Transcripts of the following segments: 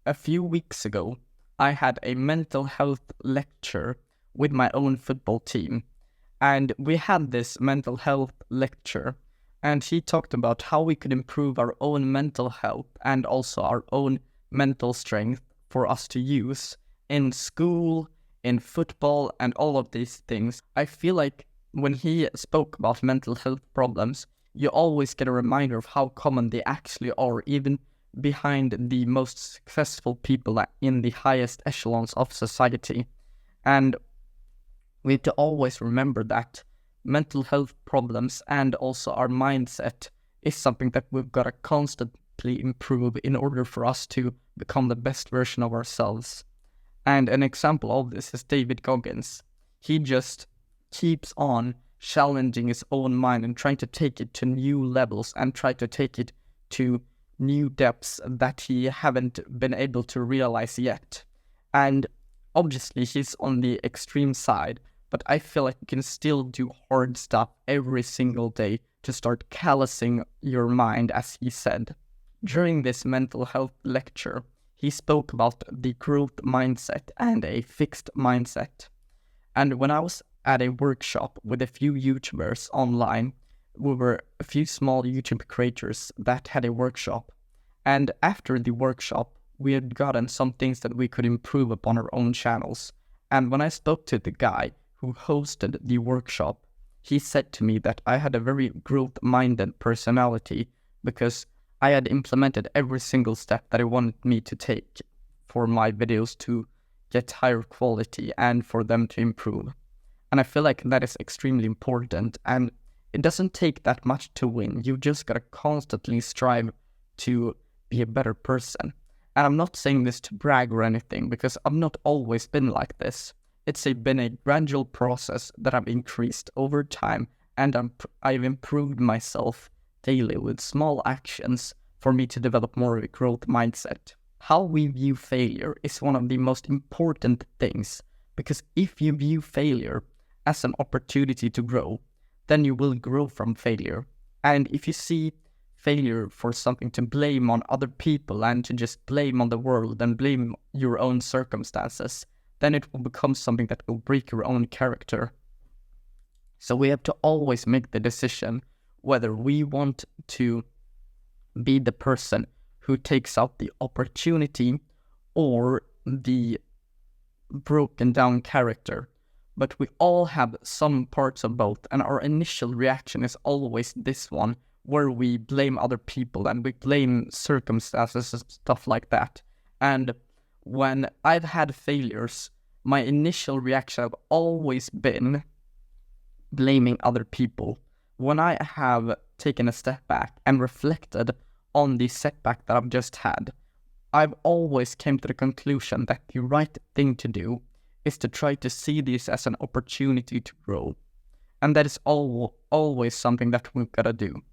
a few weeks ago, I had a mental health lecture with my own football team. And we had this mental health lecture, and he talked about how we could improve our own mental health and also our own mental strength for us to use in school, in football, and all of these things. I feel like when he spoke about mental health problems, you always get a reminder of how common they actually are, even behind the most successful people in the highest echelons of society. And we have to always remember that mental health problems and also our mindset is something that we've got to constantly improve in order for us to become the best version of ourselves. And an example of this is David Goggins. He just keeps on challenging his own mind and trying to take it to new levels and try to take it to new depths that he haven't been able to realize yet. And obviously he's on the extreme side, but I feel like you can still do hard stuff every single day to start callousing your mind, as he said. During this mental health lecture, he spoke about the growth mindset and a fixed mindset. And when I was at a workshop with a few YouTubers online, we were a few small YouTube creators that had a workshop. And after the workshop, we had gotten some things that we could improve upon our own channels. And when I spoke to the guy who hosted the workshop, he said to me that I had a very growth-minded personality because I had implemented every single step that he wanted me to take for my videos to get higher quality and for them to improve. And I feel like that is extremely important, and it doesn't take that much to win. You just gotta constantly strive to be a better person. And I'm not saying this to brag or anything, because I've not always been like this. It's been a gradual process that I've increased over time, and I've improved myself daily with small actions for me to develop more of a growth mindset. How we view failure is one of the most important things, because if you view failure as an opportunity to grow, then you will grow from failure. And if you see failure for something to blame on other people and to just blame on the world and blame your own circumstances, then it will become something that will break your own character. So we have to always make the decision whether we want to be the person who takes out the opportunity or the broken down character. But we all have some parts of both, and our initial reaction is always this one, where we blame other people and we blame circumstances and stuff like that. And when I've had failures, my initial reaction have always been blaming other people. When I have taken a step back and reflected on the setback that I've just had, I've always came to the conclusion that the right thing to do is to try to see this as an opportunity to grow. And that is always something that we've got to do.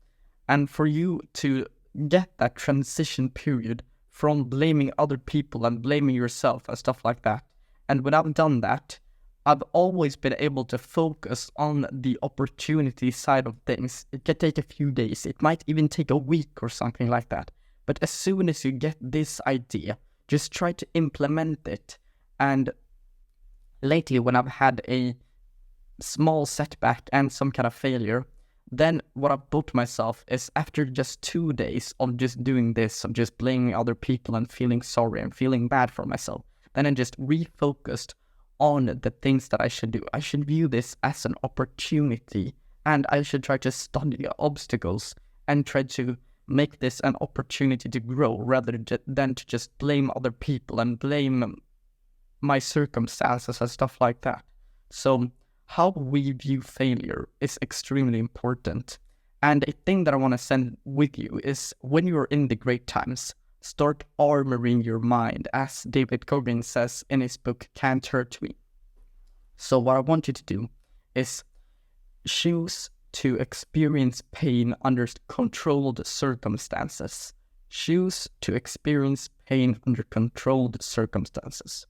And for you to get that transition period from blaming other people and blaming yourself and stuff like that, and when I've done that, I've always been able to focus on the opportunity side of things. It can take a few days. It might even take a week or something like that. But as soon as you get this idea, just try to implement it. And lately, when I've had a small setback and some kind of failure, then what I've put myself is, after just 2 days of just doing this, of just blaming other people and feeling sorry and feeling bad for myself, then I just refocused on the things that I should do. I should view this as an opportunity, and I should try to study the obstacles and try to make this an opportunity to grow rather than to just blame other people and blame my circumstances and stuff like that. So how we view failure is extremely important. And a thing that I want to send with you is, when you're in the great times, start armoring your mind, as David Goggins says in his book, Can't Hurt Me. So what I want you to do is choose to experience pain under controlled circumstances. Choose to experience pain under controlled circumstances.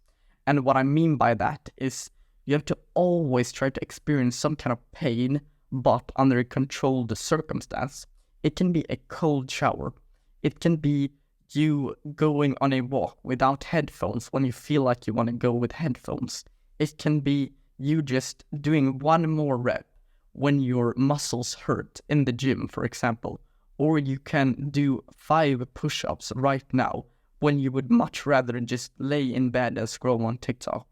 And what I mean by that is, you have to always try to experience some kind of pain, but under a controlled circumstance. It can be a cold shower. It can be you going on a walk without headphones when you feel like you want to go with headphones. It can be you just doing one more rep when your muscles hurt in the gym, for example. Or you can do 5 push-ups right now when you would much rather just lay in bed and scroll on TikTok.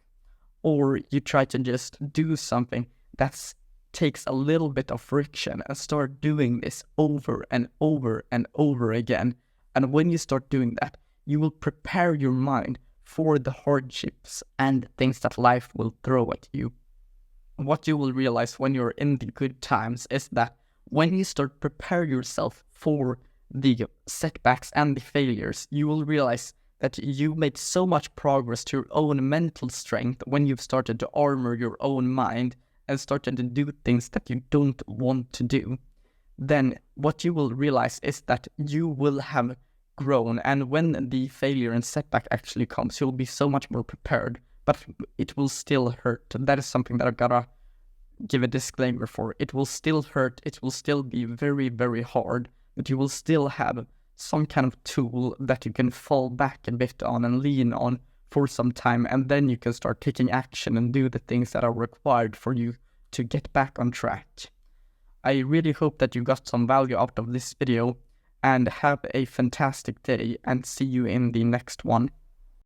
Or you try to just do something that takes a little bit of friction and start doing this over and over and over again. And when you start doing that, you will prepare your mind for the hardships and things that life will throw at you. What you will realize when you're in the good times is that when you start prepare yourself for the setbacks and the failures, you will realize that you made so much progress to your own mental strength when you've started to armor your own mind and started to do things that you don't want to do. Then what you will realize is that you will have grown, and when the failure and setback actually comes, you'll be so much more prepared, but it will still hurt. That is something that I've gotta give a disclaimer for. It will still hurt, it will still be very, very hard, but you will still have some kind of tool that you can fall back a bit on and lean on for some time, and then you can start taking action and do the things that are required for you to get back on track. I really hope that you got some value out of this video, and have a fantastic day, and see you in the next one.